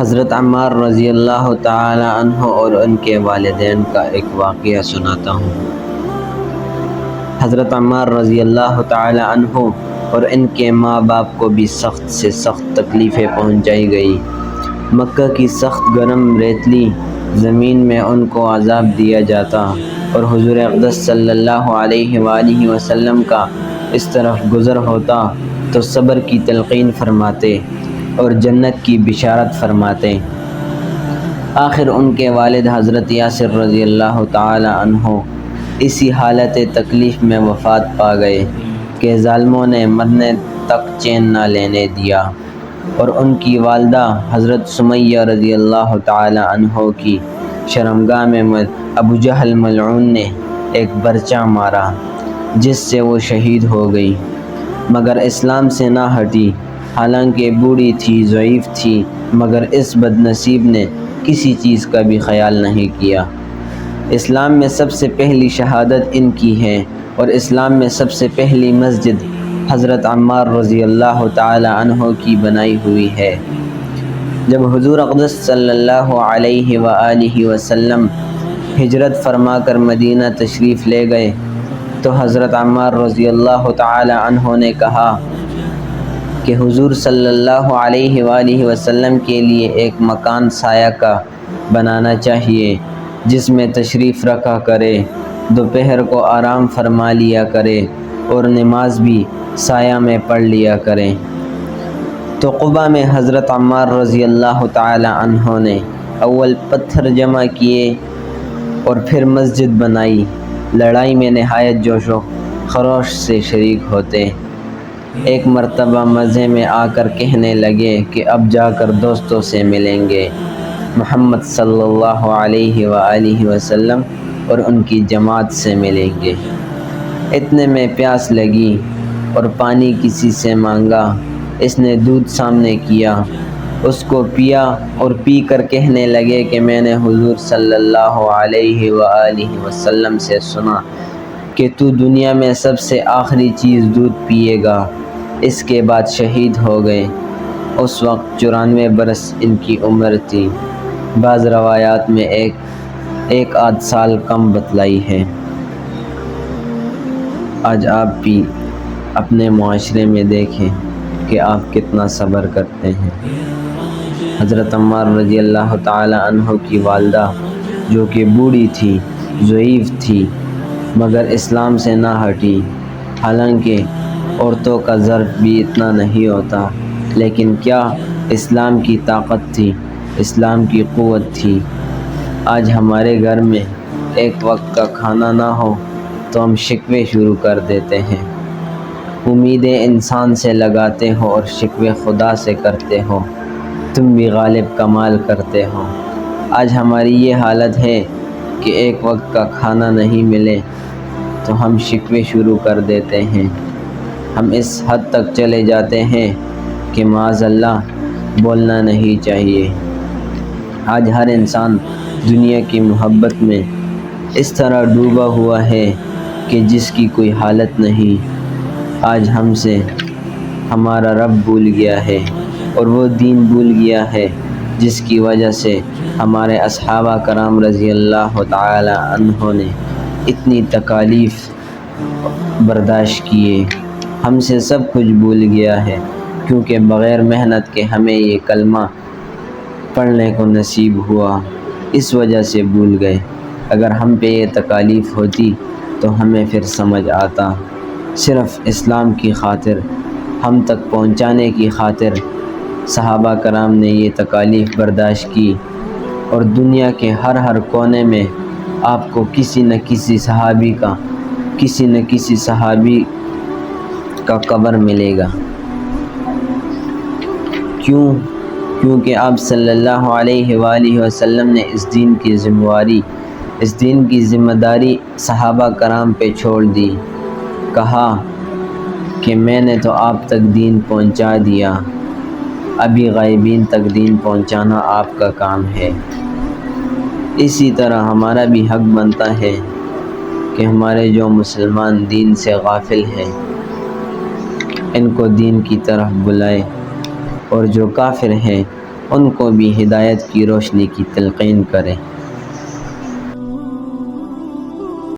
حضرت عمار رضی اللہ تعالی عنہ اور ان کے والدین کا ایک واقعہ سناتا ہوں۔ حضرت عمار رضی اللہ تعالی عنہ اور ان کے ماں باپ کو بھی سخت سے سخت تکلیفیں پہنچائی گئی۔ مکہ کی سخت گرم ریتلی زمین میں ان کو عذاب دیا جاتا اور حضور اقدس صلی اللہ علیہ وآلہ وسلم کا اس طرف گزر ہوتا تو صبر کی تلقین فرماتے اور جنت کی بشارت فرماتے۔ آخر ان کے والد حضرت یاسر رضی اللہ تعالی عنہ اسی حالت تکلیف میں وفات پا گئے کہ ظالموں نے مرنے تک چین نہ لینے دیا، اور ان کی والدہ حضرت سمیہ رضی اللہ تعالی عنہ کی شرمگاہ میں ابو جہل ملعون نے ایک برچہ مارا جس سے وہ شہید ہو گئی، مگر اسلام سے نہ ہٹی۔ حالانکہ بوڑھی تھی، ضعیف تھی، مگر اس بد نصیب نے کسی چیز کا بھی خیال نہیں کیا۔ اسلام میں سب سے پہلی شہادت ان کی ہے، اور اسلام میں سب سے پہلی مسجد حضرت عمار رضی اللہ تعالی عنہ کی بنائی ہوئی ہے۔ جب حضور اقدس صلی اللہ علیہ وآلہ وسلم ہجرت فرما کر مدینہ تشریف لے گئے تو حضرت عمار رضی اللہ تعالی عنہ نے کہا کہ حضور صلی اللہ علیہ وآلہ وسلم کے لیے ایک مکان سایہ کا بنانا چاہیے جس میں تشریف رکھا کرے، دوپہر کو آرام فرما لیا کرے اور نماز بھی سایہ میں پڑھ لیا کرے۔ تو قباء میں حضرت عمار رضی اللہ تعالی عنہ نے اول پتھر جمع کیے اور پھر مسجد بنائی۔ لڑائی میں نہایت جوش و خروش سے شریک ہوتے۔ ایک مرتبہ مزے میں آ کر کہنے لگے کہ اب جا کر دوستوں سے ملیں گے، محمد صلی اللہ علیہ وآلہ وسلم اور ان کی جماعت سے ملیں گے۔ اتنے میں پیاس لگی اور پانی کسی سے مانگا۔ اس نے دودھ سامنے کیا، اس کو پیا اور پی کر کہنے لگے کہ میں نے حضور صلی اللہ علیہ وآلہ وسلم سے سنا کہ تو دنیا میں سب سے آخری چیز دودھ پیے گا۔ اس کے بعد شہید ہو گئے۔ اس وقت 94 برس ان کی عمر تھی، بعض روایات میں ایک آدھ سال کم بتلائی ہے۔ آج آپ بھی اپنے معاشرے میں دیکھیں کہ آپ کتنا صبر کرتے ہیں۔ حضرت عمار رضی اللہ تعالی عنہ کی والدہ جو کہ بوڑھی تھی، ضعیف تھی، مگر اسلام سے نہ ہٹی۔ حالانکہ عورتوں کا ظرف بھی اتنا نہیں ہوتا، لیکن کیا اسلام کی طاقت تھی، اسلام کی قوت تھی۔ آج ہمارے گھر میں ایک وقت کا کھانا نہ ہو تو ہم شکوے شروع کر دیتے ہیں۔ امیدیں انسان سے لگاتے ہو اور شکوے خدا سے کرتے ہو، تم بھی غالب کمال کرتے ہو۔ آج ہماری یہ حالت ہے کہ ایک وقت کا کھانا نہیں ملے تو ہم شکوے شروع کر دیتے ہیں۔ ہم اس حد تک چلے جاتے ہیں کہ معاذ اللہ بولنا نہیں چاہیے۔ آج ہر انسان دنیا کی محبت میں اس طرح ڈوبا ہوا ہے کہ جس کی کوئی حالت نہیں۔ آج ہم سے ہمارا رب بھول گیا ہے اور وہ دین بھول گیا ہے جس کی وجہ سے ہمارے اصحابہ کرام رضی اللہ تعالی عنہ نے اتنی تکالیف برداشت کیے۔ ہم سے سب کچھ بھول گیا ہے، کیونکہ بغیر محنت کے ہمیں یہ کلمہ پڑھنے کو نصیب ہوا، اس وجہ سے بھول گئے۔ اگر ہم پہ یہ تکالیف ہوتی تو ہمیں پھر سمجھ آتا۔ صرف اسلام کی خاطر، ہم تک پہنچانے کی خاطر صحابہ کرام نے یہ تکالیف برداشت کی، اور دنیا کے ہر کونے میں آپ کو کسی نہ کسی صحابی کا قبر ملے گا۔ کیونکہ آپ صلی اللہ علیہ وآلہ وسلم نے اس دین کی ذمہ داری صحابہ کرام پہ چھوڑ دی۔ کہا کہ میں نے تو آپ تک دین پہنچا دیا، ابھی غائبین تک دین پہنچانا آپ کا کام ہے۔ اسی طرح ہمارا بھی حق بنتا ہے کہ ہمارے جو مسلمان دین سے غافل ہیں ان کو دین کی طرف بلائے، اور جو کافر ہیں ان کو بھی ہدایت کی روشنی کی تلقین کریں۔